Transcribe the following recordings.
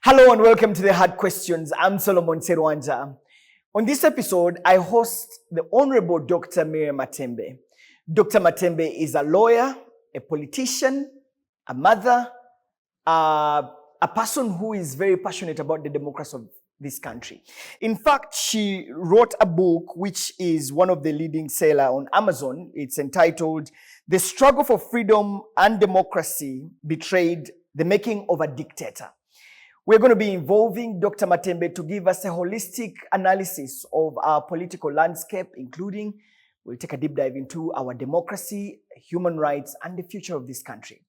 Hello and welcome to the Hard Questions. I'm Solomon Serwanja. On this episode, I host the Honorable Dr. Miria Matembe. Dr. Matembe is a lawyer, a politician, a mother, a person who is very passionate about the democracy of this country. In fact, she wrote a book which is one of the leading sellers on Amazon. It's entitled The Struggle for Freedom and Democracy Betrayed the Making of a Dictator. We're going to be involving Dr. Matembe to give us a holistic analysis of our political landscape, including we'll take a deep dive into our democracy, human rights, and the future of this country.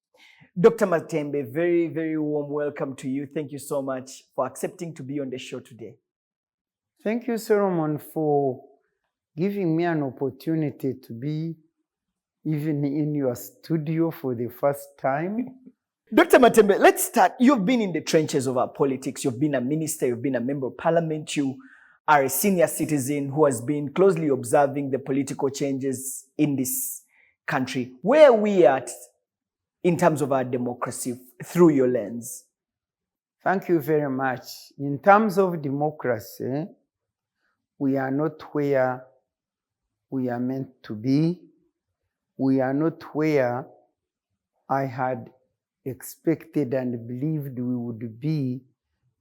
Dr. Matembe, very, very warm welcome to you. Thank you so much for accepting to be on the show today. Thank you, Solomon, for giving me an opportunity to be even in your studio for the first time. Dr. Matembe, let's start. You've been in the trenches of our politics. You've been a minister. You've been a member of parliament. You are a senior citizen who has been closely observing the political changes in this country. Where are we at in terms of our democracy through your lens? Thank you very much. In terms of democracy, we are not where we are meant to be. We are not where I had expected and believed we would be,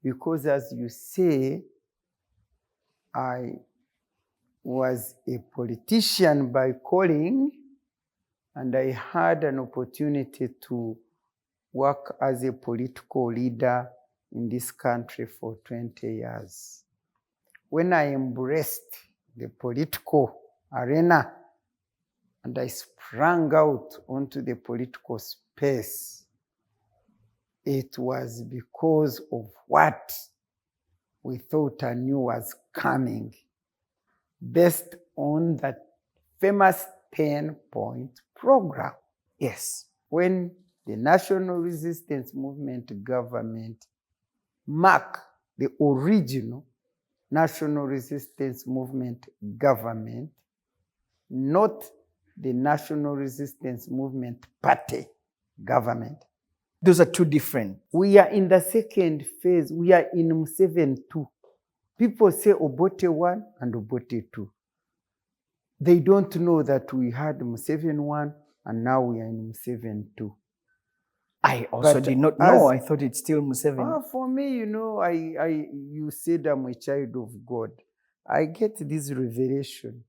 because as you say, I was a politician by calling, and I had an opportunity to work as a political leader in this country for 20 years. When I embraced the political arena and I sprang out onto the political space, it was because of what we thought I knew was coming, based on that famous 10-point program. Yes. When the National Resistance Movement government marked the original National Resistance Movement government, not the National Resistance Movement Party government. Those are two different. We are in the second phase. We are in Museveni 2. People say Obote 1 and Obote 2. They don't know that we had Museveni 1 and now we are in Museveni 2. I also did not know. I thought it's still Museveni. For me, you said I'm a child of God. I get this revelation.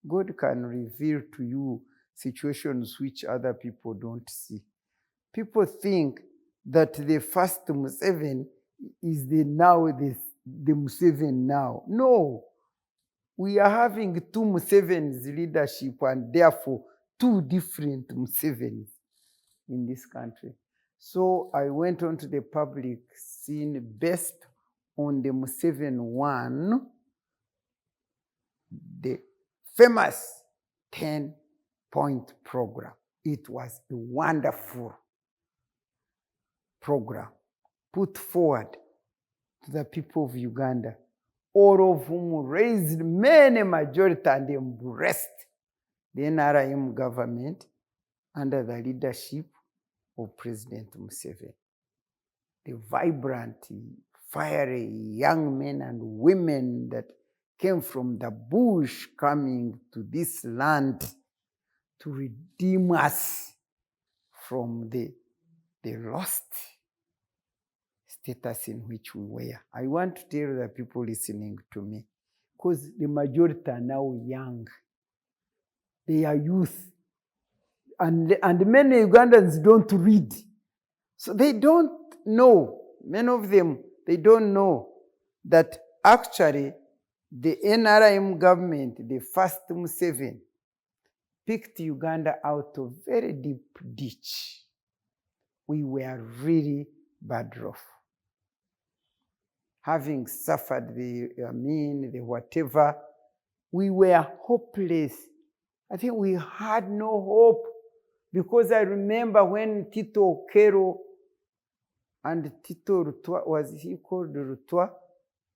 God can reveal to you situations which other people don't see. People think that the first Museveni is the Museveni now. No. We are having two Museveni's leadership and therefore two different Musevenis in this country. So I went onto the public scene based on the Museveni 1, the famous 10-point program. It was a wonderful program put forward to the people of Uganda, all of whom raised many majority and embraced the NRM government under the leadership of President Museveni. The vibrant, fiery young men and women that came from the bush coming to this land to redeem us from the lost status in which we were. I want to tell the people listening to me, because the majority are now young. They are youth. And many Ugandans don't read. So they don't know, many of them, they don't know that actually the NRM government, the first Museveni, picked Uganda out of very deep ditch. We were really bad off. Having suffered the whatever, we were hopeless. I think we had no hope, because I remember when Tito Okero and Tito Rutwa, was he called Rutwa?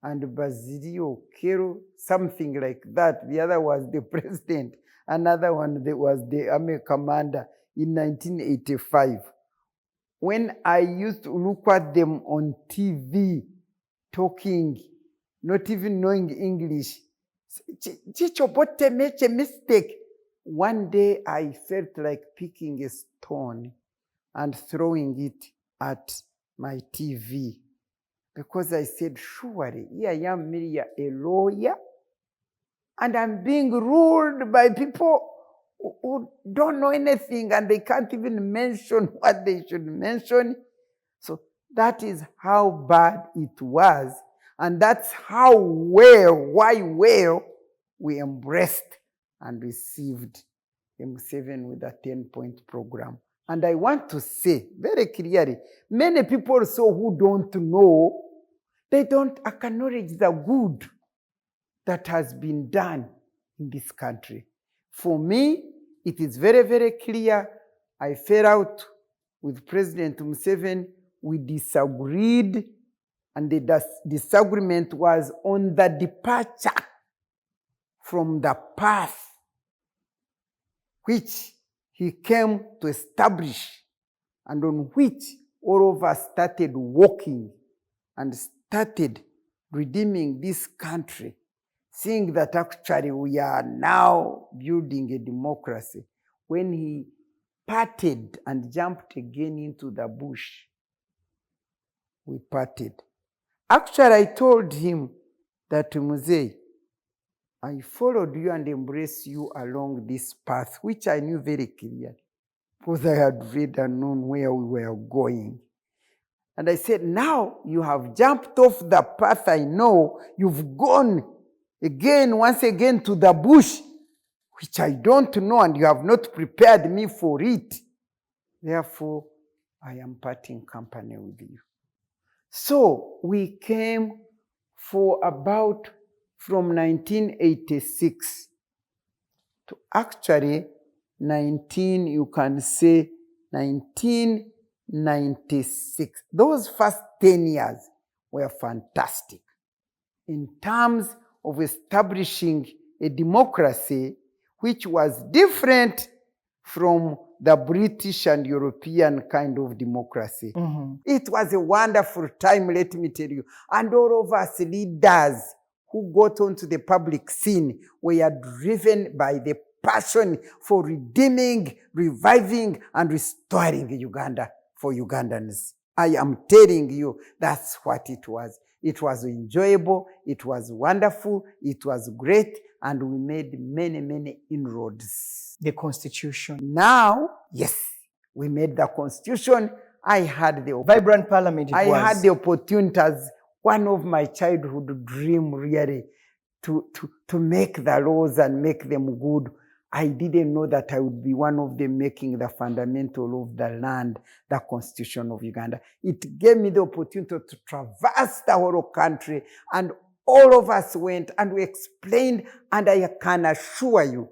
And Basilio Okero, something like that. The other was the president. Another one was the army commander in 1985. When I used to look at them on TV, talking, not even knowing English. Chichobote made a mistake. One day I felt like picking a stone and throwing it at my TV because I said, surely, here I am, Miria, a lawyer, and I'm being ruled by people who don't know anything and they can't even mention what they should mention. So that is how bad it was, and that's how why we embraced and received Museveni with a 10-point program. And I want to say very clearly, many people also who don't know, they don't acknowledge the good that has been done in this country. For me, it is very, very clear. I fell out with President Museveni. We disagreed, and the disagreement was on the departure from the path which he came to establish and on which all of us started walking and started redeeming this country, seeing that actually we are now building a democracy. When he parted and jumped again into the bush, we parted. Actually, I told him that, Muzei, I followed you and embraced you along this path, which I knew very clearly, because I had read and known where we were going. And I said, now you have jumped off the path I know, you've gone again, once again, to the bush, which I don't know, and you have not prepared me for it. Therefore, I am parting company with you. So we came for about from 1986 to actually you can say 1996. Those first 10 years were fantastic in terms of establishing a democracy which was different from the British and European kind of democracy. Mm-hmm. It was a wonderful time, let me tell you. And all of us leaders who got onto the public scene were driven by the passion for redeeming, reviving, and restoring Uganda for Ugandans. I am telling you, that's what it was. It was enjoyable, it was wonderful, it was great, and we made many, many inroads. The Constitution. Now, yes, we made the Constitution. I had the vibrant parliament. I had the opportunity as one of my childhood dream, really, to make the laws and make them good. I didn't know that I would be one of them making the fundamental of the land, the Constitution of Uganda. It gave me the opportunity to traverse the whole country, and all of us went and we explained, and I can assure you,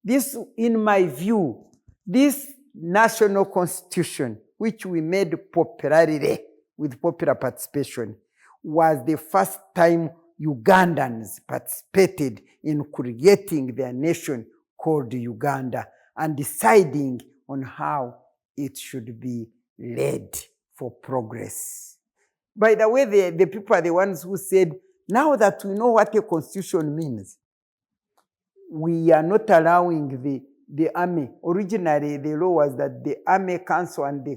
this, in my view, this national constitution, which we made popularly with popular participation, was the first time Ugandans participated in creating their nation called Uganda and deciding on how it should be led for progress. By the way, the people are the ones who said, now that we know what a constitution means, we are not allowing the army. Originally, the law was that the Army Council and the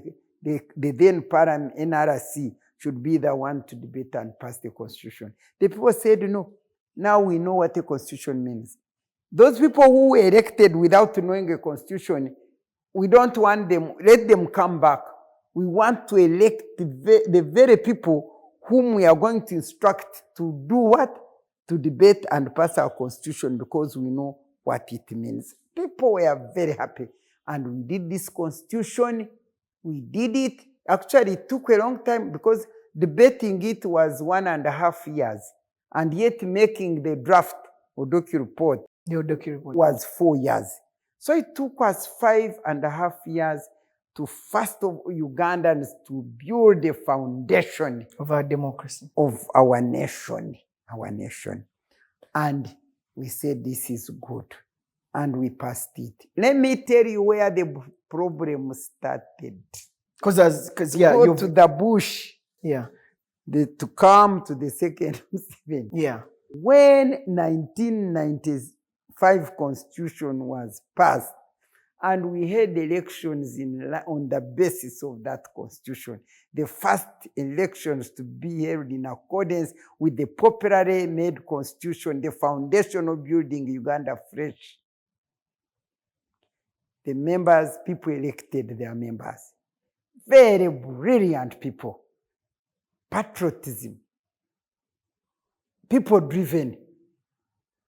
then Parliament, NRC, should be the one to debate and pass the constitution. The people said, no, now we know what a constitution means. Those people who were elected without knowing a constitution, we don't want them, let them come back. We want to elect the very people whom we are going to instruct to do what? To debate and pass our constitution, because we know what it means. People were very happy. And we did this constitution. We did it. Actually, it took a long time because debating it was 1.5 years. And yet making the draft or docu report was 4 years. So it took us 5.5 years to first of Ugandans to build the foundation of our democracy, of our nation. And we said, this is good. And we passed it. Let me tell you where the problem started. Because yeah, go to the bush. Yeah. to come to the second Museveni. Yeah. When 1995 constitution was passed, and we had elections on the basis of that constitution, the first elections to be held in accordance with the popularly made constitution, the foundation of building Uganda fresh. The members, people elected their members. Very brilliant people. Patriotism. People driven.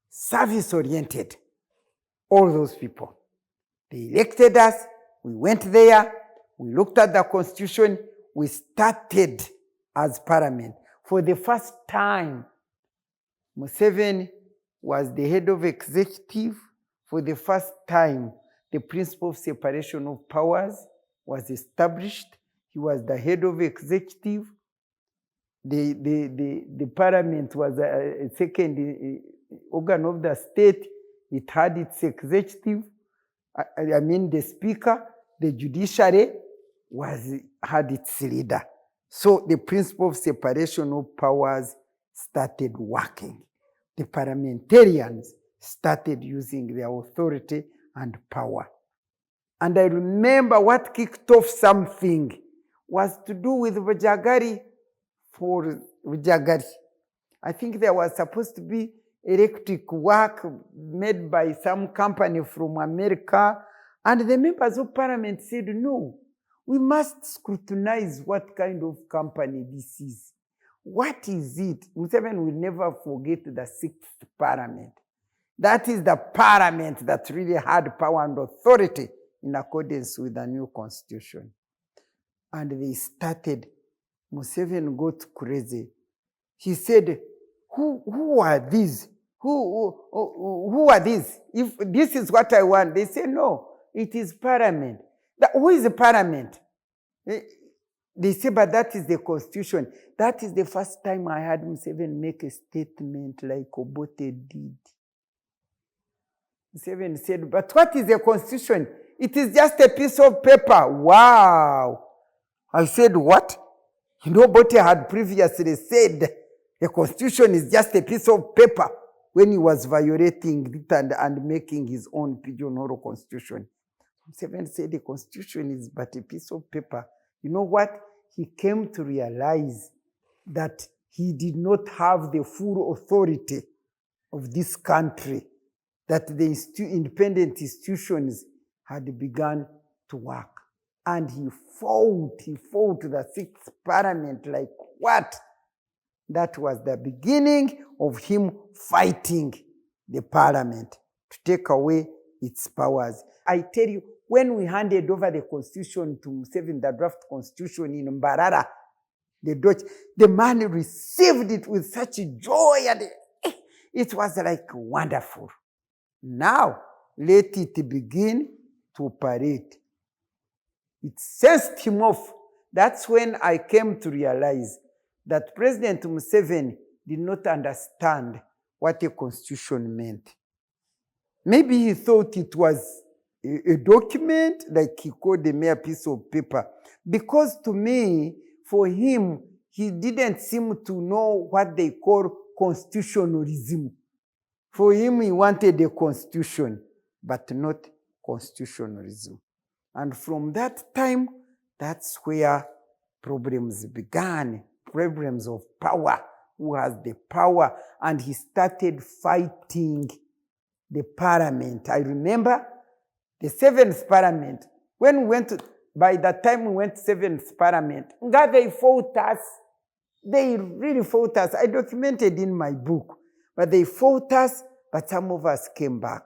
Service oriented. All those people. They elected us. We went there. We looked at the constitution. We started as parliament. For the first time, Museveni was the head of executive. For the first time, the principle of separation of powers was established. He was the head of executive. The parliament was a second organ of the state. It had its executive. I mean the speaker. The judiciary had its leader. So the principle of separation of powers started working. The parliamentarians started using their authority and power. And I remember what kicked off something was to do with Vajagari for Vajagari. I think there was supposed to be electric work made by some company from America. And the members of parliament said, no, we must scrutinize what kind of company this is. What is it? Museveni will never forget the 6th parliament. That is the parliament that really had power and authority in accordance with the new constitution. And they started, Museveni got crazy. He said, who are these? Who are these? If this is what I want, they say, no, it is parliament. Who is the parliament? They say, but that is the constitution. That is the first time I heard Museveni make a statement like Obote did. Museveni said, but what is the constitution? It is just a piece of paper. Wow. I said, what? You know, Obote had previously said the constitution is just a piece of paper when he was violating it and making his own pigeonhole constitution. Museveni said the constitution is but a piece of paper. You know what? He came to realize that he did not have the full authority of this country, that the independent institutions had begun to work. And he fought the 6th parliament like what? That was the beginning of him fighting the parliament to take away its powers. I tell you, when we handed over the constitution to Museveni, the draft constitution in Mbarara, the Dutch, the man received it with such joy, and it was like wonderful. Now, let it begin to operate. It sensed him off. That's when I came to realize that President Museveni did not understand what a constitution meant. Maybe he thought it was a document, like he called a mere piece of paper. Because to me, for him, he didn't seem to know what they call constitutionalism. For him, he wanted a constitution, but not constitutionalism. And from that time, that's where problems began, problems of power. Who has the power? And he started fighting the parliament. I remember the 7th parliament. When we went to, by the time we went to 7th parliament, they fought us. They really fought us. I documented in my book. But they fought us, but some of us came back.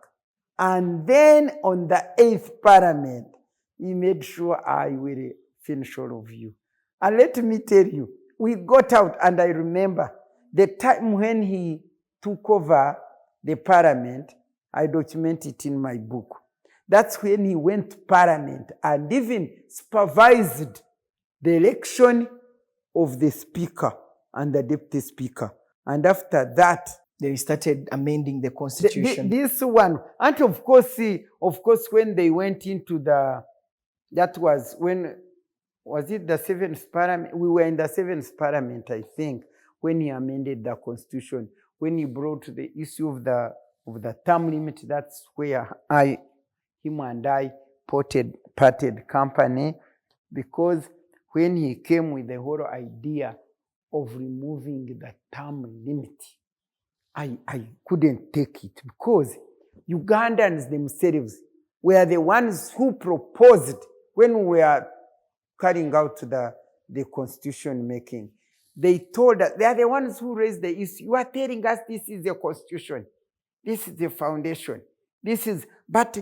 And then on the 8th parliament, he made sure I will finish all of you. And let me tell you, we got out, and I remember the time when he took over the parliament, I document it in my book. That's when he went to parliament and even supervised the election of the speaker and the deputy speaker. And after that, they started amending the constitution. This one, and of course, when they went into that was when was it the 7th Parliament? We were in the 7th Parliament, I think, when he amended the Constitution, when he brought the issue of the term limit. That's where him and I parted company, because when he came with the whole idea of removing the term limit, I couldn't take it, because Ugandans themselves were the ones who proposed, when we were carrying out the constitution making. They told us, they are the ones who raised the issue. You are telling us this is the constitution, this is the foundation, but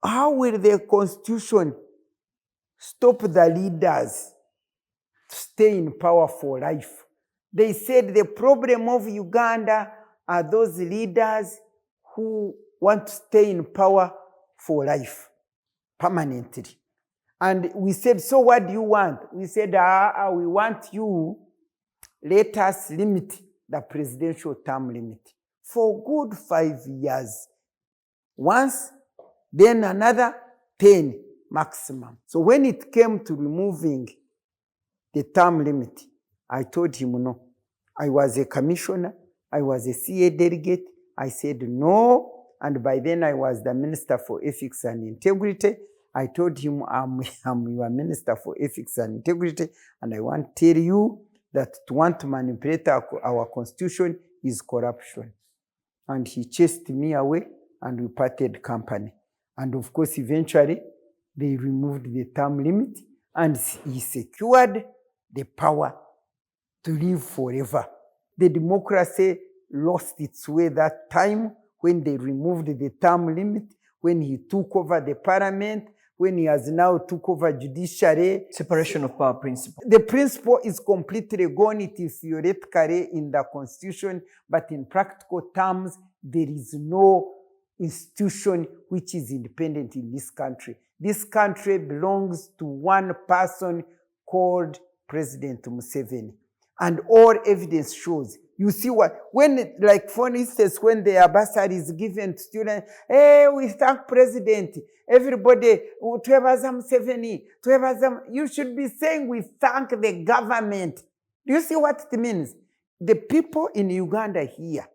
how will the constitution stop the leaders to stay in power for life? They said the problem of Uganda are those leaders who want to stay in power for life, permanently. And we said, so what do you want? We said, we want you, let us limit the presidential term limit for good 5 years. Once, then another 10 maximum. So when it came to removing the term limit, I told him no. I was a commissioner, I was a CA delegate. I said no, and by then I was the Minister for Ethics and Integrity. I told him, I'm your Minister for Ethics and Integrity, and I want to tell you that to want to manipulate our constitution is corruption. And he chased me away, and we parted company. And of course, eventually, they removed the term limit, and he secured the power to live forever. The democracy lost its way that time when they removed the term limit, when he took over the parliament, when he has now took over judiciary. Separation of power principle. The principle is completely gone. It is theoretically in the constitution, but in practical terms, there is no institution which is independent in this country. This country belongs to one person called President Museveni. And all evidence shows. You see like for instance, when the bursary is given to students, hey, we thank President, everybody, twebaza Museveni, you should be saying we thank the government. Do you see what it means? The people in Uganda here,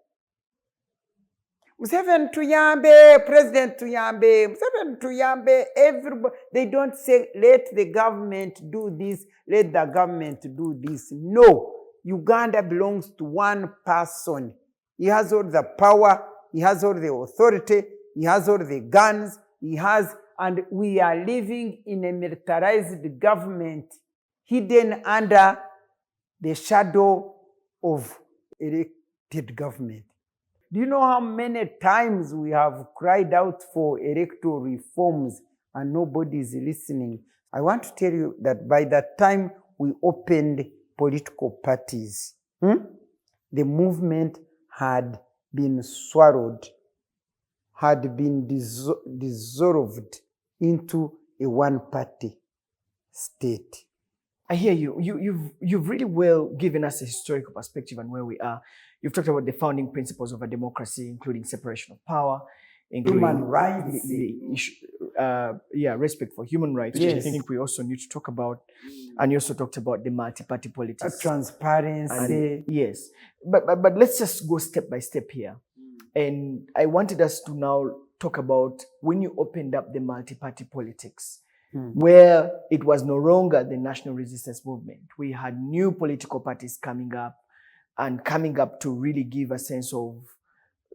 Museveni tuyambe, President tuyambe, Museveni tuyambe, everybody, they don't say, let the government do this, let the government do this. No, Uganda belongs to one person. He has all the power, he has all the authority, he has all the guns, and we are living in a militarized government, hidden under the shadow of elected government. Do you know how many times we have cried out for electoral reforms and nobody is listening? I want to tell you that by the time we opened political parties, the movement had been swallowed, had been dissolved into a one-party state. I hear you. You've really well given us a historical perspective on where we are. You've talked about the founding principles of a democracy, including separation of power, including human rights, respect for human rights, yes, which I think we also need to talk about. And you also talked about the multi-party politics, transparency. Yes, but let's just go step by step here. And I wanted us to now talk about when you opened up the multi-party politics, where it was no longer the national resistance movement. We had new political parties coming up to really give a sense of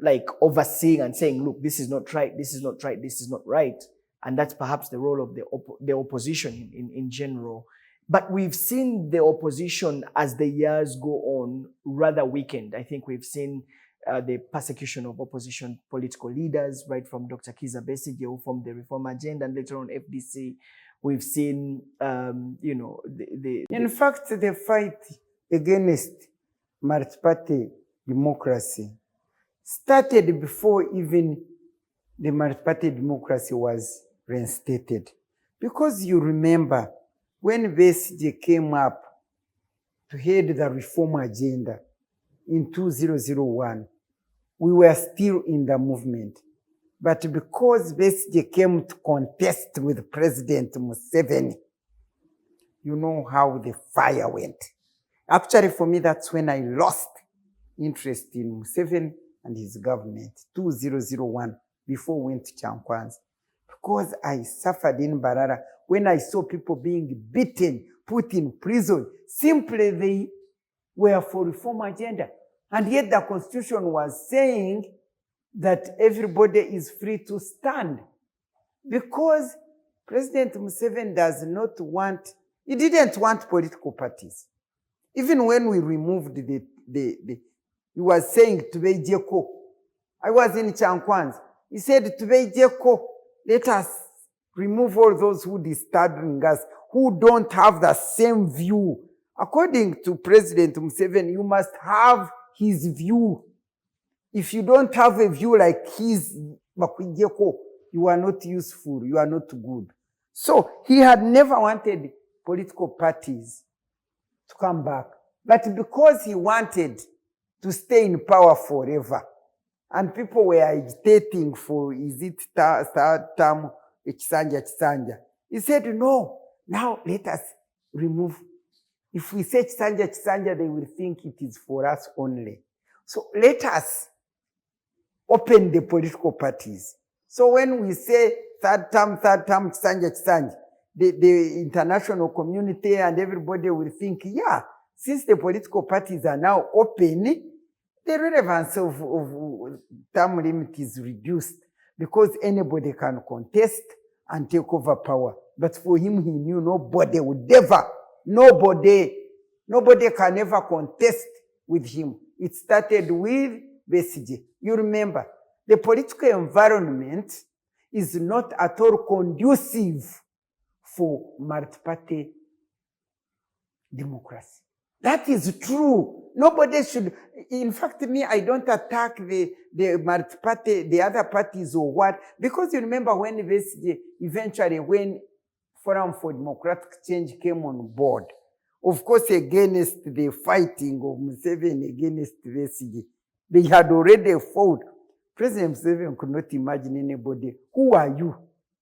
like overseeing and saying, look, this is not right, this is not right, this is not right. And that's perhaps the role of the opposition in general. But we've seen the opposition as the years go on rather weakened. I think we've seen the persecution of opposition political leaders, right from Dr. Kizza Besigye, who formed the Reform Agenda, and later on FDC. We've seen, In fact, the fight against multi-party democracy started before even the multi-party democracy was reinstated. Because you remember, when Besigye came up to head the Reform Agenda in 2001, we were still in the movement. But because Besigye came to contest with President Museveni, you know how the fire went. Actually, for me, that's when I lost interest in Museveni and his government, 2001, before we went to Chankwanzi. Because I suffered in Barara when I saw people being beaten, put in prison. Simply they were for reform agenda. And yet the constitution was saying that everybody is free to stand. Because President Museveni does not want, he didn't want political parties. Even when we removed he was saying, Tubejeko. I was in Chankwanzi. He said, Tubejeko, let us remove all those who disturbing us, who don't have the same view. According to President Museveni, you must have his view. If you don't have a view like his, you are not useful, you are not good. So he had never wanted political parties to come back. But because he wanted to stay in power forever, and people were agitating for, is it third term, Chisanja. He said, no, now let us remove. If we say Chisanja, they will think it is for us only. So let us open the political parties. So when we say third term, Chisanja, the international community and everybody will think, yeah, since the political parties are now open, the relevance of term limit is reduced because anybody can contest and take over power. But for him, he knew nobody would ever, nobody can ever contest with him. It started with Besigye. You remember, the political environment is not at all conducive for multi-party democracy. That is true. Nobody should, in fact, me, I don't attack the multi-party, the other parties or what, because you remember when eventually when Forum for Democratic Change came on board, of course, against the fighting of Museveni against Besigye, they had already fought. President Museveni could not imagine anybody. Who are you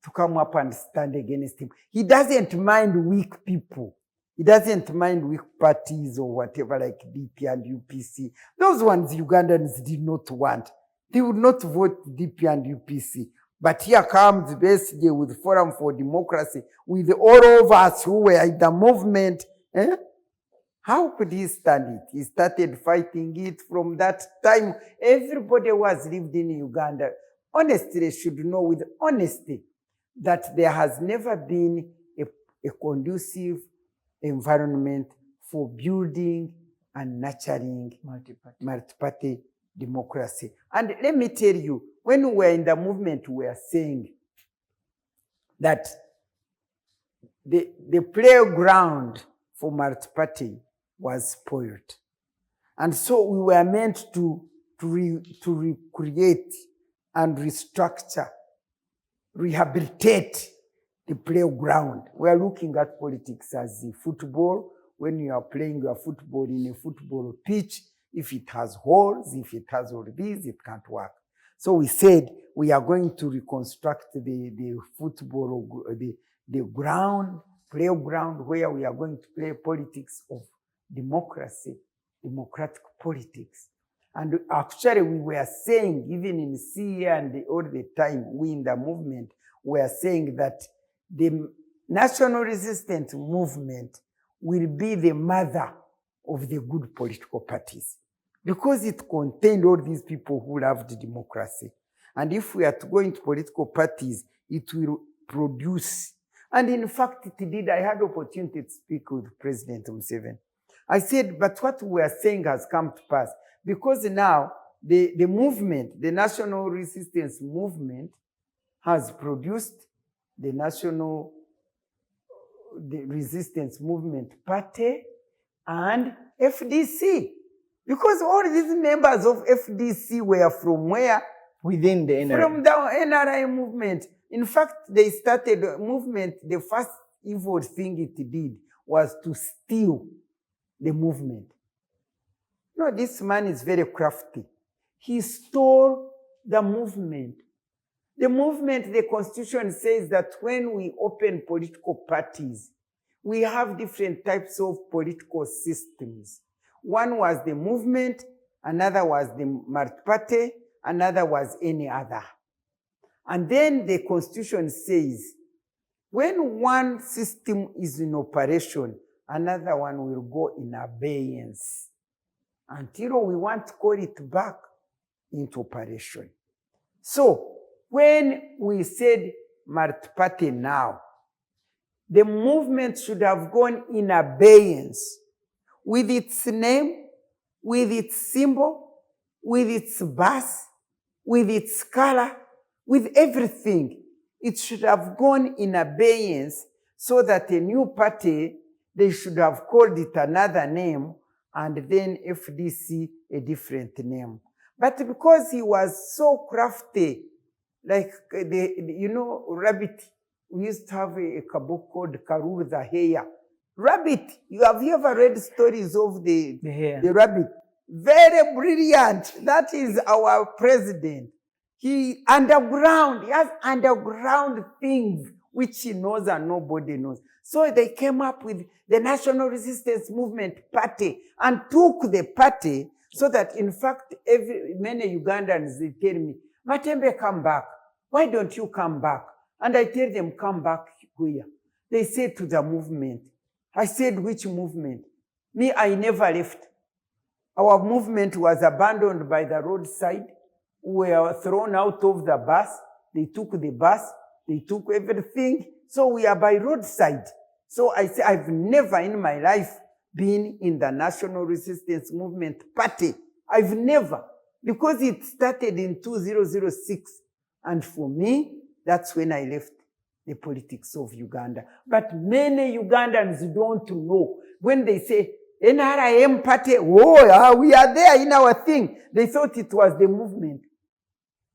to come up and stand against him? He doesn't mind weak people. He doesn't mind weak parties or whatever, like DP and UPC. Those ones Ugandans did not want. They would not vote DP and UPC. But here comes Besigye with Forum for Democracy, with all of us who were in the movement. How could he stand it? He started fighting it from that time. Everybody was lived in Uganda. Honestly, should know with honesty that there has never been a conducive environment for building and nurturing multi-party democracy. And let me tell you, when we were in the movement, we were saying that the playground for multi-party was spoiled. And so we were meant to recreate and restructure, rehabilitate the playground. We are looking at politics as the football. When you are playing your football in a football pitch, if it has holes, if it has all these, it can't work. So we said we are going to reconstruct the football, the ground, playground where we are going to play politics of democracy, democratic politics. And actually we were saying, even in CA and all the time, we in the movement were saying that the national resistance movement will be the mother of the good political parties because it contained all these people who loved democracy. And if we are to go into political parties, it will produce. And in fact, it did. I had the opportunity to speak with President Museveni. I said, but what we are saying has come to pass because now the movement, the national resistance movement has produced the National Resistance Movement Party and FDC. Because all these members of FDC were from where? Within the NRA. From the NRA movement. In fact, they started a movement. The first evil thing it did was to steal the movement. No, this man is very crafty. He stole the movement. The movement, the constitution says that when we open political parties, we have different types of political systems. One was the movement, another was the multi-party, another was any other. And then the Constitution says, when one system is in operation, another one will go in abeyance until we want to call it back into operation. So when we said multi-party now, the movement should have gone in abeyance with its name, with its symbol, with its bus, with its color, with everything. It should have gone in abeyance so that a new party, they should have called it another name and then FDC a different name. But because he was so crafty, like rabbit, we used to have a book called Karur the Hare. Rabbit, have you ever read stories of the rabbit? Very brilliant. That is our president. He has underground things which he knows and nobody knows. So they came up with the National Resistance Movement Party and took the party so that, in fact, many Ugandans, they tell me, Matembe, come back. Why don't you come back? And I tell them, come back here. They say to the movement. I said, which movement? Me, I never left. Our movement was abandoned by the roadside. We were thrown out of the bus. They took the bus. They took everything. So we are by roadside. So I say, I've never in my life been in the National Resistance Movement Party. I've never. Because it started in 2006. And for me, that's when I left the politics of Uganda. But many Ugandans don't know. When they say, NRM party, oh, we are there in our thing. They thought it was the movement.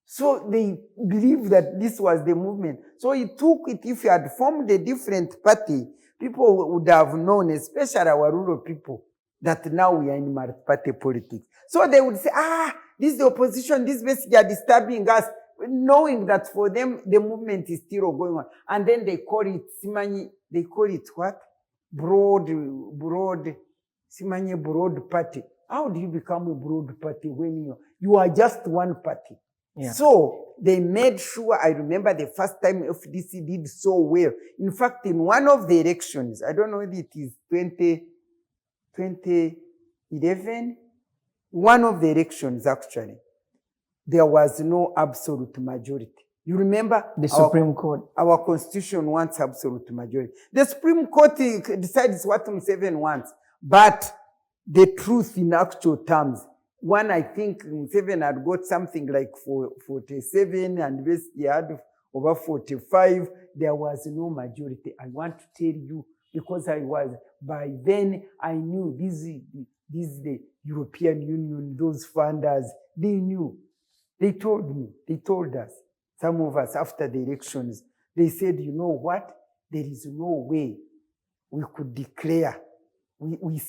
So they believe that this was the movement. So he took it, if you had formed a different party, people would have known, especially our rural people, that now we are in multi-party politics. So they would say, this is the opposition, this basically are disturbing us, knowing that for them, the movement is still going on. And then they call it, they call it what? Broad party. How do you become a broad party when you are just one party? Yeah. So they made sure, I remember the first time FDC did so well. In fact, in one of the elections, I don't know if it is 2011, one of the elections actually, there was no absolute majority. You remember? The Supreme Court. Our constitution wants absolute majority. The Supreme Court decides what Museveni wants. But the truth in actual terms, one, I think Museveni had got something like 47 and basically had over 45. There was no majority. I want to tell you, because by then I knew this is the European Union, those funders, they knew. They told me, they told us, some of us after the elections, they said, you know what? There is no way we could declare.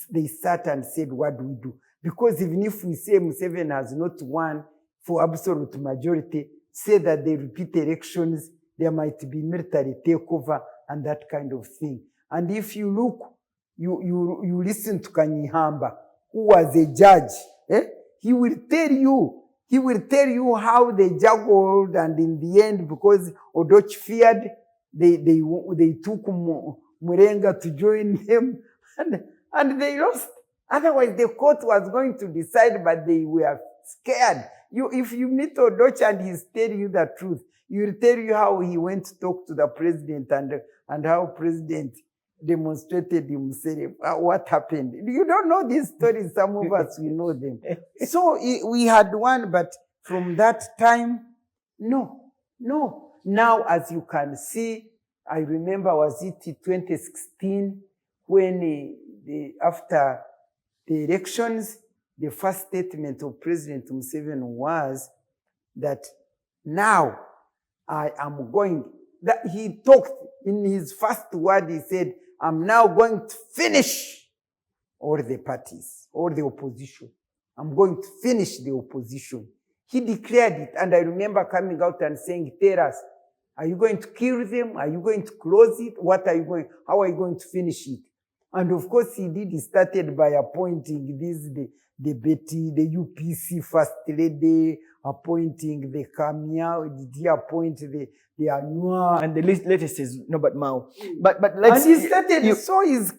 They sat and said, what do we do? Because even if we say Museveni has not won for absolute majority, say that they repeat elections, there might be military takeover and that kind of thing. And if you look, you listen to Kanyihamba, who was a judge, he will tell you how they juggled, and in the end, because Odoch feared, they took Murenga to join them, and they lost. Otherwise, the court was going to decide, but they were scared. If you meet Odoch and he's telling you the truth, he will tell you how he went to talk to the president and how president demonstrated himself. What happened? You don't know these stories. Some of us, we know them. So we had one, but from that time, no. Now, as you can see, I remember, was it 2016 when after the elections, the first statement of President Museveni was that now I am going, that he talked in his first word, he said, I'm now going to finish all the parties, all the opposition. I'm going to finish the opposition. He declared it, and I remember coming out and saying, tell us, Are you going to kill them? Are you going to close it? How are you going to finish it? And of course, he started by appointing the Betty, the UPC first lady, appointing the Kamia, did he appoint the Anua? And the latest is Norbert Mao. But let's... And he started, so he's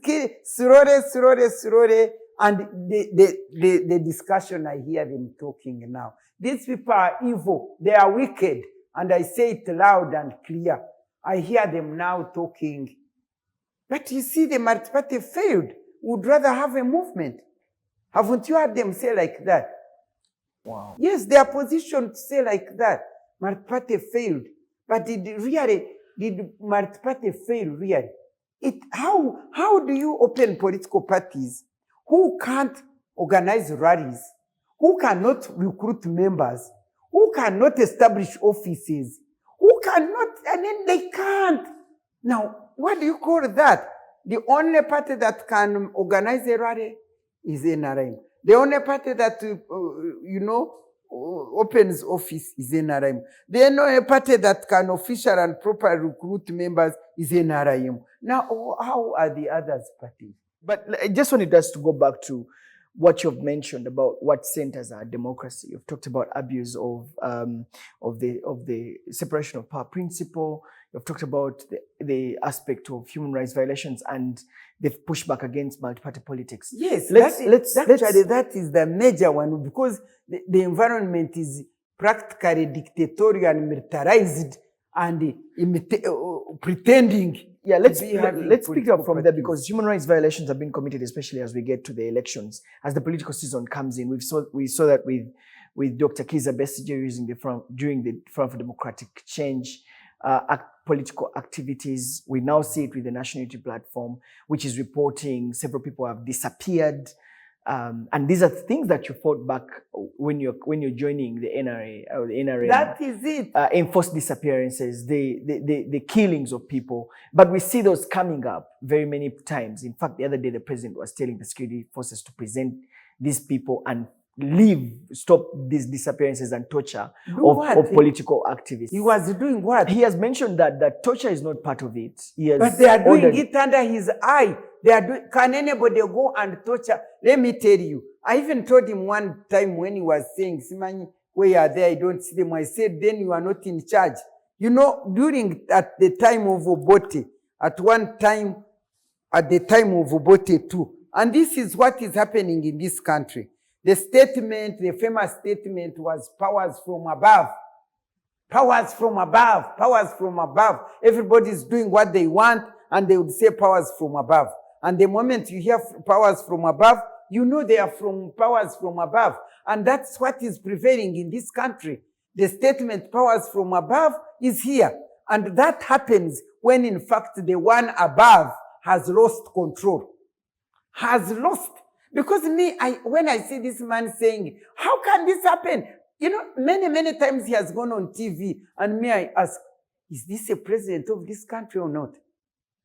slowly, and the discussion, I hear them talking now. These people are evil, they are wicked, and I say it loud and clear. I hear them now talking. But you see, the multi-party failed. Would rather have a movement. Haven't you heard them say like that? Wow. Yes, their position to say like that. Multi-party failed. But did multi-party fail really? How do you open political parties who can't organize rallies, who cannot recruit members, who cannot establish offices, who cannot, and then they can't. Now, what do you call that? The only party that can organize a rally is NRM. The only party that, opens office is NRM. The only party that can official and proper recruit members is NRM. Now, how are the others parties? But I just wanted us to go back to what you've mentioned about what centers our democracy. You've talked about abuse of the separation of power principle. You've talked about the aspect of human rights violations and the pushback against multi-party politics. Yes, that is the major one, because the environment is practically dictatorial and militarized and pretending. Yeah, let's pick up from there, because human rights violations have been committed, especially as we get to the elections. As the political season comes in, we saw that with Dr. Kizza Besigye during the Front for Democratic Change political activities. We now see it with the National Unity Platform, which is reporting several people have disappeared. And these are things that you fought back when you're joining the NRA or the NRM. That is it. Enforced disappearances, the killings of people. But we see those coming up very many times. In fact, the other day, the president was telling the security forces to present these people and stop these disappearances and torture of political activists. He was doing what? He has mentioned that torture is not part of it. But they are doing it under his eye. Can anybody go and torture? Let me tell you. I even told him one time when he was saying, Simani, where you are there, I don't see them. I said, then you are not in charge. You know, at the time of Obote, at the time of Obote too. And this is what is happening in this country. The famous statement was powers from above. Powers from above. Powers from above. Everybody's doing what they want, and they would say powers from above. And the moment you hear powers from above, you know they are from powers from above. And that's what is prevailing in this country. The statement powers from above is here. And that happens when, in fact, the one above has lost control. Has lost. Because when I see this man saying, how can this happen? You know, many times he has gone on TV, and I ask, is this a president of this country or not?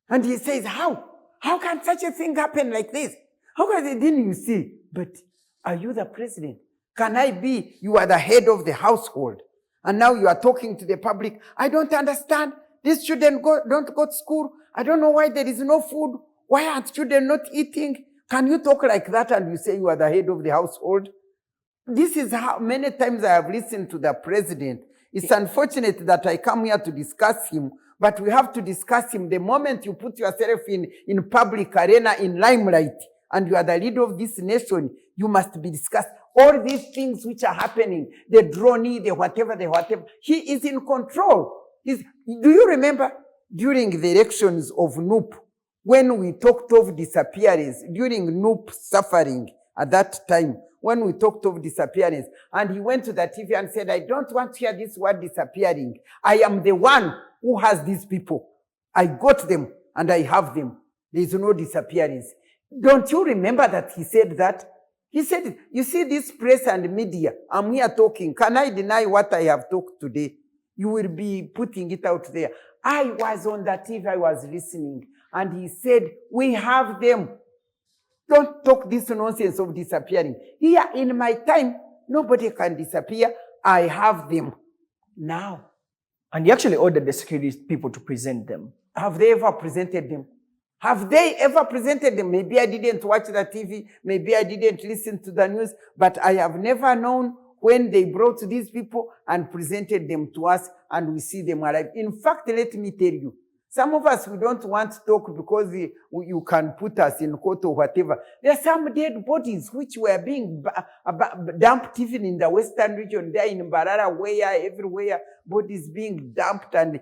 And he says, how? How can such a thing happen like this? How can they? Didn't you see? But are you the president? Can I be? You are the head of the household. And now you are talking to the public. I don't understand. These children don't go to school. I don't know why there is no food. Why are children not eating? Can you talk like that and you say you are the head of the household? This is how many times I have listened to the president. It's unfortunate that I come here to discuss him, but we have to discuss him. The moment you put yourself in public arena, in limelight, and you are the leader of this nation, you must be discussed. All these things which are happening, the drone, the whatever, he is in control. Do you remember during the elections of NUP, when we talked of disappearance, during NUP suffering at that time, when we talked of disappearance, and he went to the TV and said, I don't want to hear this word disappearing. I am the one who has these people. I got them and I have them. There is no disappearance. Don't you remember that he said that? He said, you see this press and media, I'm here talking. Can I deny what I have talked today? You will be putting it out there. I was on the TV, I was listening. And he said, we have them. Don't talk this nonsense of disappearing. Here in my time, nobody can disappear. I have them. Now, And you actually ordered the security people to present them. Have they ever presented them? Have they ever presented them? Maybe I didn't watch the TV, maybe I didn't listen to the news, but I have never known when they brought these people and presented them to us and we see them alive. In fact, let me tell you, some of us, we don't want to talk because you can put us in court or whatever. There are some dead bodies which were being dumped even in the western region, there in Mbarara, everywhere, bodies being dumped and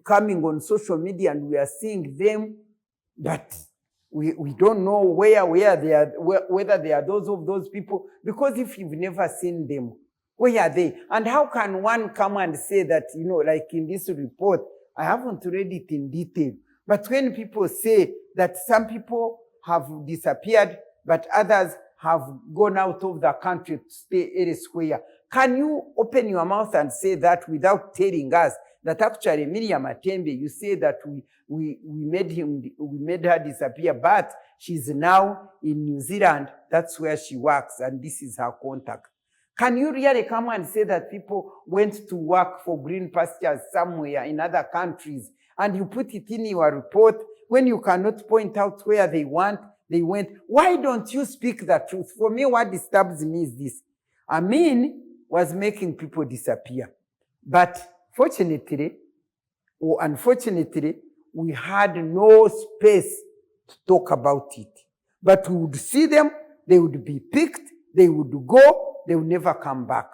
coming on social media, and we are seeing them, but we don't know where they are, whether they are those of those people, because if you've never seen them, where are they? And how can one come and say that, like in this report, I haven't read it in detail, but when people say that some people have disappeared, but others have gone out of the country to stay elsewhere, can you open your mouth and say that without telling us that actually Miria Matembe, you say that we made her disappear, but she's now in New Zealand, that's where she works, and this is her contact. Can you really come and say that people went to work for green pastures somewhere in other countries, and you put it in your report when you cannot point out where they went? Why don't you speak the truth? For me, what disturbs me is this. Amin was making people disappear. But fortunately, or unfortunately, we had no space to talk about it. But we would see them, they would be picked, they would go, they would never come back.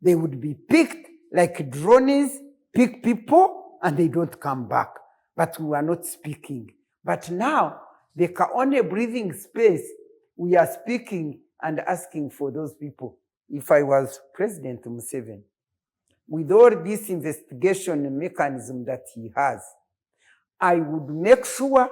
They would be picked like drones, pick people, and they don't come back. But we are not speaking. But now, the only breathing space, we are speaking and asking for those people. If I was President Museveni, with all this investigation mechanism that he has, I would make sure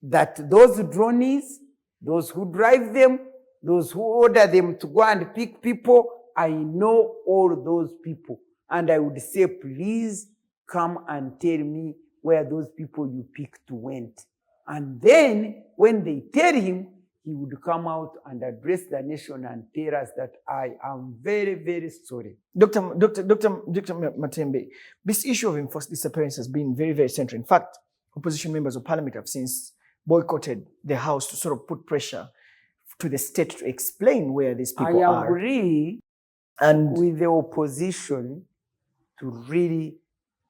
that those drones, those who drive them, those who order them to go and pick people, I know all those people. And I would say, please come and tell me where those people you picked went. And then when they tell him, he would come out and address the nation and tell us that I am very, very sorry. Dr. Matembe, this issue of enforced disappearance has been very, very central. In fact, opposition members of parliament have since boycotted the House to sort of put pressure to the state to explain where these people are. I agree with the opposition to really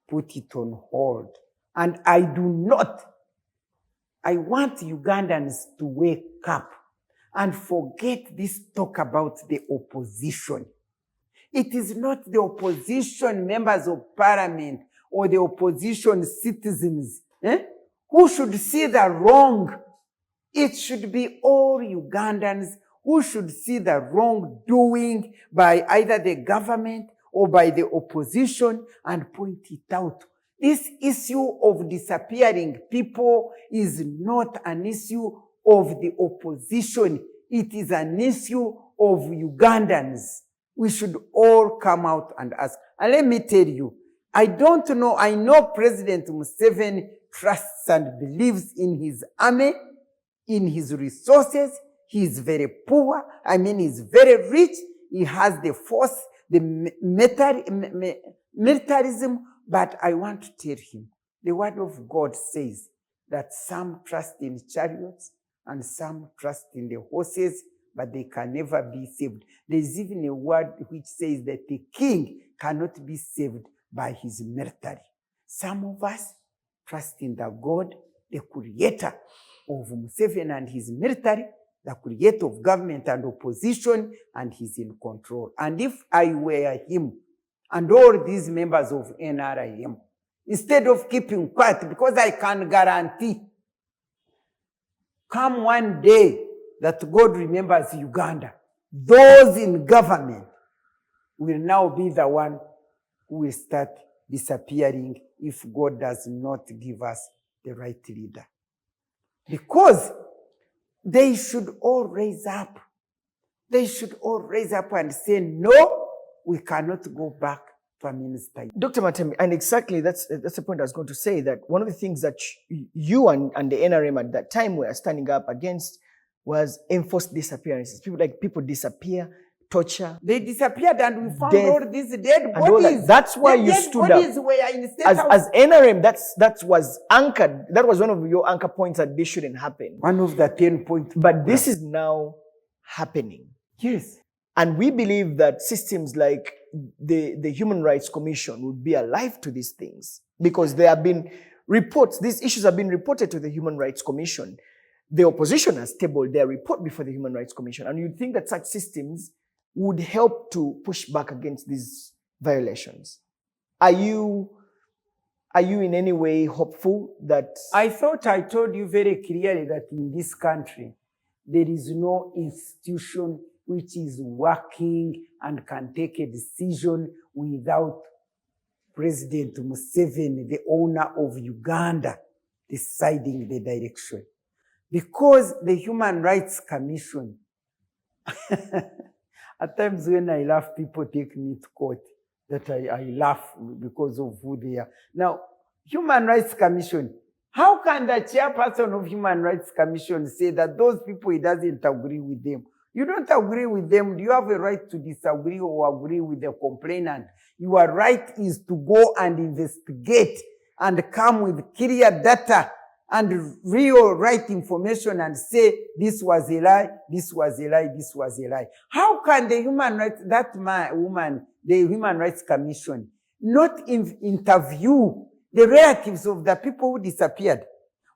put it on hold. And I want Ugandans to wake up and forget this talk about the opposition. It is not the opposition members of parliament or the opposition citizens who should see the wrong. It should be all Ugandans who should see the wrongdoing by either the government or by the opposition and point it out. This issue of disappearing people is not an issue of the opposition. It is an issue of Ugandans. We should all come out and ask. And let me tell you, I don't know, I know President Museveni trusts and believes in his army, in his resources. He is very poor. He's very rich. He has the force, the militarism. But I want to tell him, the word of God says that some trust in chariots and some trust in the horses, but they can never be saved. There's even a word which says that the king cannot be saved by his military. Some of us trust in the God, the creator of Museveni and his military, the creator of government and opposition, and he's in control. And if I were him, and all these members of NRIM, instead of keeping quiet, because I can guarantee, come one day that God remembers Uganda, those in government will now be the one who will start disappearing if God does not give us the right leader. Because they should all raise up. They should all raise up and say, no, we cannot go back to a minister. Dr. Matembe, and exactly that's the point I was going to say, that one of the things that you and the NRM at that time were standing up against was enforced disappearances. People disappear torture, They disappeared and we found death, all these dead and all that. bodies. That's why The you dead stood bodies up. were in state house. As NRM, that was anchored. That was one of your anchor points that this shouldn't happen. One of the 10 points. But this is now happening. Yes. And we believe that systems like the Human Rights Commission would be alive to these things, because there have been reports, these issues have been reported to the Human Rights Commission. The opposition has tabled their report before the Human Rights Commission. And you'd think that such systems would help to push back against these violations. Are you in any way hopeful that... I thought I told you very clearly that in this country, there is no institution which is working and can take a decision without President Museveni, the owner of Uganda, deciding the direction. Because the Human Rights Commission, at times when I laugh, people take me to court, that I laugh because of who they are. Now, Human Rights Commission, how can the chairperson of Human Rights Commission say that those people, he doesn't agree with them? You don't agree with them. Do you have a right to disagree or agree with the complainant? Your right is to go and investigate and come with clear data and real right information and say this was a lie, this was a lie, this was a lie. How can the Human Rights, the Human Rights Commission not interview the relatives of the people who disappeared,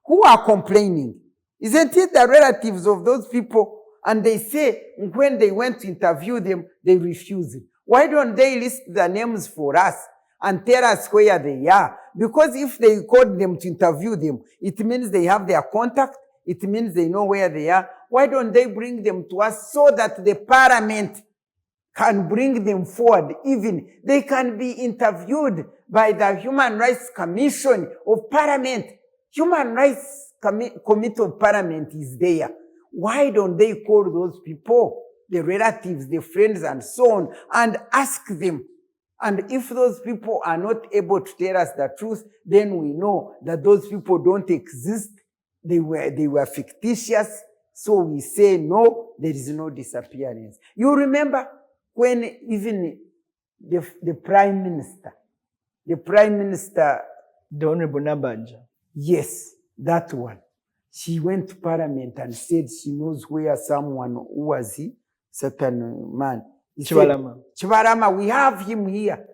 who are complaining? Isn't it the relatives of those people? And they say when they went to interview them, they refused. Why don't they list the names for us and tell us where they are? Because if they called them to interview them, it means they have their contact. It means they know where they are. Why don't they bring them to us so that the parliament can bring them forward? Even they can be interviewed by the Human Rights Commission of Parliament. Human Rights Committee of Parliament is there. Why don't they call those people, the relatives, the friends, and so on, and ask them? And if those people are not able to tell us the truth, then we know that those people don't exist. They were fictitious. So we say, no, there is no disappearance. You remember when even the Prime Minister, The Honorable Nabanja. yes, that one, she went to Parliament and said she knows where someone who was he, certain man. Chibalama. Chibalama, we have him here.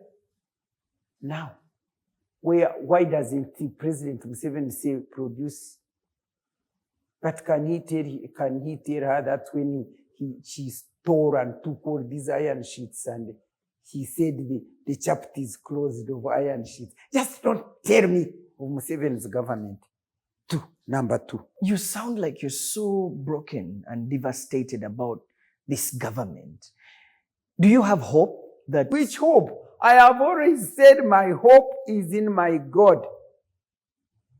Now, why doesn't President Museveni say produce? But can he tell her that when she stole and took all these iron sheets and he said the chapter is closed of iron sheets? Just don't tell me of Museveni's government. Number two. You sound like you're so broken and devastated about this government. Do you have hope that... Which hope? I have always said my hope is in my God.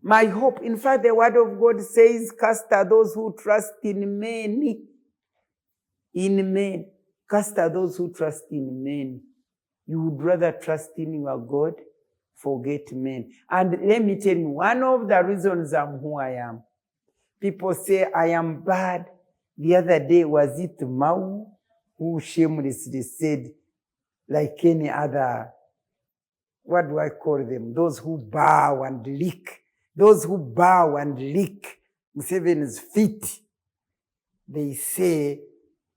My hope, in fact, the word of God says, cast are those who trust in men. In men. Cast are those who trust in men. You would rather trust in your God, forget men. And let me tell you, one of the reasons I'm who I am. People say I am bad. The other day, was it Mau who shamelessly said, like any other, what do I call them? Those who bow and lick. Those who bow and lick Museveni's feet. They say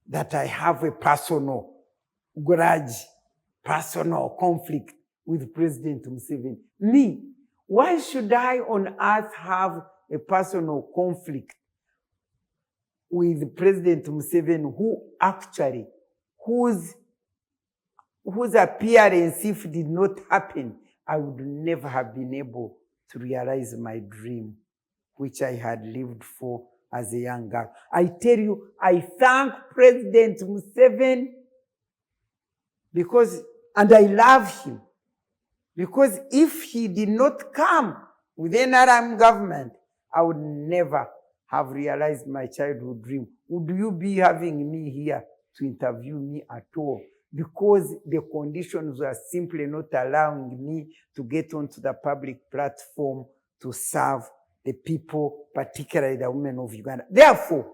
that I have a personal grudge, personal conflict with President Museveni. Me, why should I on earth have a personal conflict with President Museveni, who actually, whose appearance, if it did not happen, I would never have been able to realize my dream, which I had lived for as a young girl. I tell you, I thank President Museveni and I love him, because if he did not come with the NRM government, I would never have realized my childhood dream. Would you be having me here to interview me at all? Because the conditions were simply not allowing me to get onto the public platform to serve the people, particularly the women of Uganda. Therefore,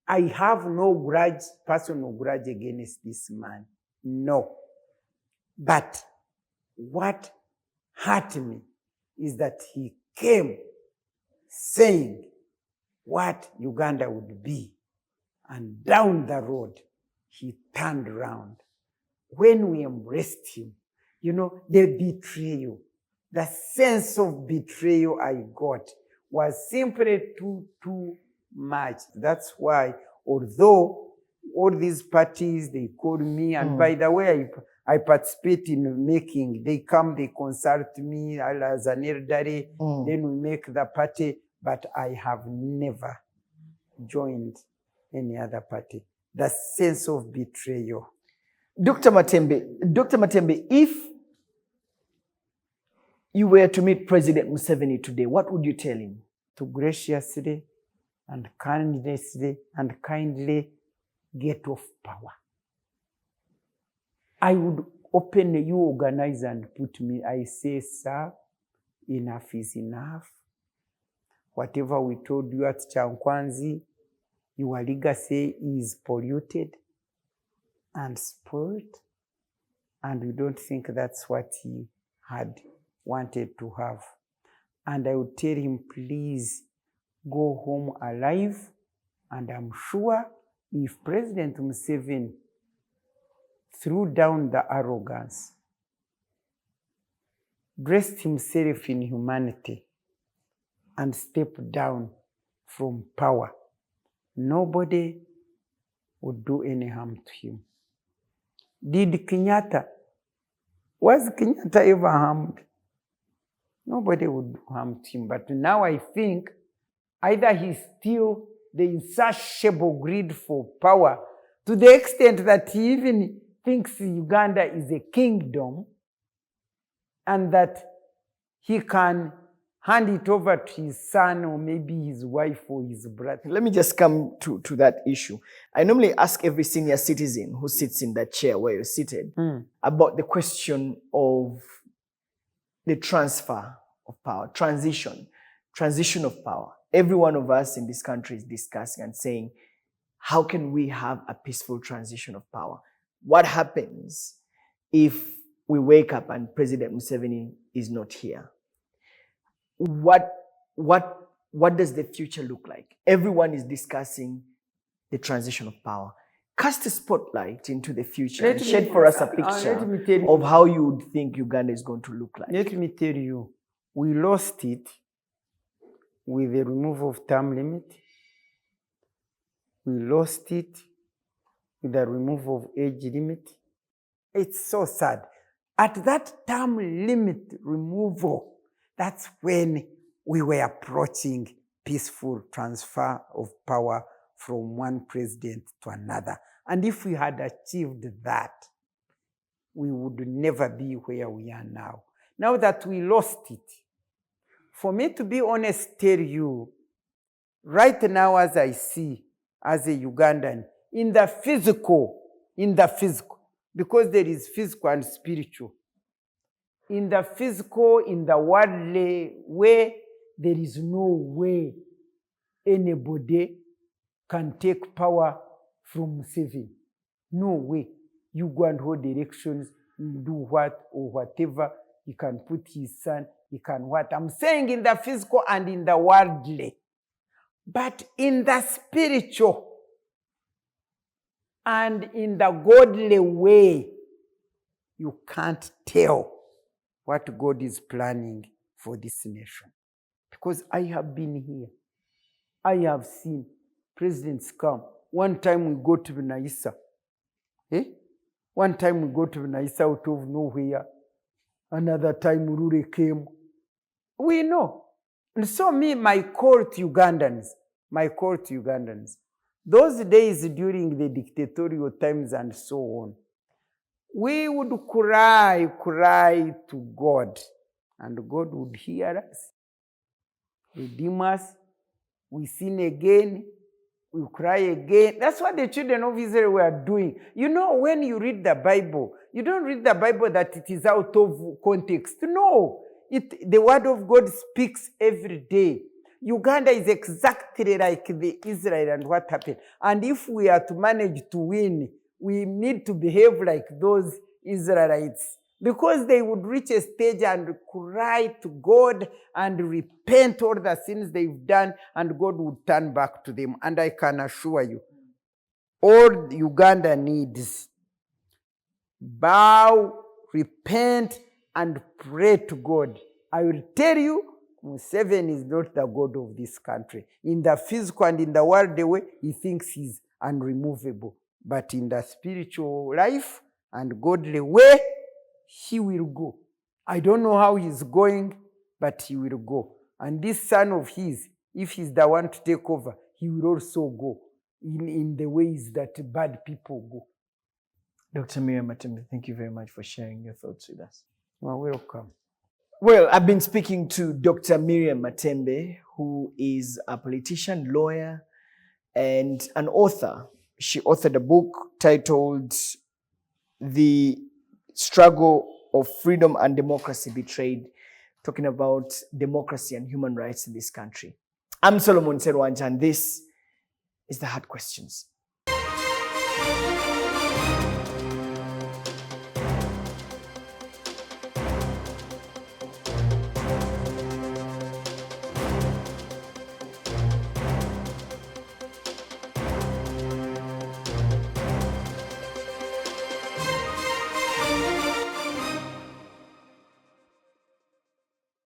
I have no grudge, personal grudge against this man. No. But what hurt me is that he came saying what Uganda would be. And down the road, he turned around. When we embraced him, the betrayal, the sense of betrayal I got was simply too much. That's why, although all these parties, they call me, and by the way, I participate in making, they come, they consult me as an elderly, then we make the party, but I have never joined any other party. The sense of betrayal. Dr. Matembe, if you were to meet President Museveni today, what would you tell him? To graciously and kindly get off power. I would open, you organize and put me, I say, sir, enough is enough. Whatever we told you at Chankwanzi, your legacy is polluted and spoiled, and we don't think that's what he had wanted to have. And I would tell him, please go home alive, and I'm sure if President Museveni threw down the arrogance, dressed himself in humanity, and stepped down from power, nobody would do any harm to him. Was Kenyatta ever harmed? Nobody would do harm to him. But now I think either he's still the insatiable greed for power to the extent that he even thinks Uganda is a kingdom and that he can hand it over to his son or maybe his wife or his brother. Let me just come to that issue. I normally ask every senior citizen who sits in that chair where you're seated about the question of the transfer of power, transition of power. Every one of us in this country is discussing and saying, how can we have a peaceful transition of power? What happens if we wake up and President Museveni is not here? What does the future look like? Everyone is discussing the transition of power. Cast a spotlight into the future and shed for us a picture of how you would think Uganda is going to look like. Let me tell you, we lost it with the removal of term limit. We lost it with the removal of age limit. It's so sad. At that term limit removal, that's when we were approaching peaceful transfer of power from one president to another. And if we had achieved that, we would never be where we are now. Now that we lost it, for me to be honest, tell you, right now as I see, as a Ugandan, in the physical, because there is physical and spiritual. In the physical, in the worldly way, there is no way anybody can take power from Museveni. No way. You go and hold elections, you do what or whatever, he can put his son, he can what. I'm saying in the physical and in the worldly. But in the spiritual and in the godly way, you can't tell what God is planning for this nation. Because I have been here. I have seen presidents come. One time we go to Naisa. One time we go to Naisa out of nowhere. Another time Urure came. We know. And so my call to Ugandans, those days during the dictatorial times and so on, we would cry to God, and God would hear us, redeem us, we sin again, we cry again. That's what the children of Israel were doing. You know, when you read the Bible, you don't read the Bible that it is out of context. No, the word of God speaks every day. Uganda is exactly like the Israel and what happened. And if we are to manage to win, we need to behave like those Israelites, because they would reach a stage and cry to God and repent all the sins they've done, and God would turn back to them. And I can assure you, all Uganda needs, bow, repent, and pray to God. I will tell you, Museveni is not the God of this country. In the physical and in the worldly way, he thinks he's unremovable. But in the spiritual life and godly way, he will go. I don't know how he's going, but he will go. And this son of his, if he's the one to take over, he will also go in the ways that bad people go. Dr. Miria Matembe, thank you very much for sharing your thoughts with us. You are welcome. Well, I've been speaking to Dr. Miria Matembe, who is a politician, lawyer, and an author. She authored a book titled The Struggle of Freedom and Democracy Betrayed, talking about democracy and human rights in this country. I'm Solomon Serwanja, and this is The Hard Questions.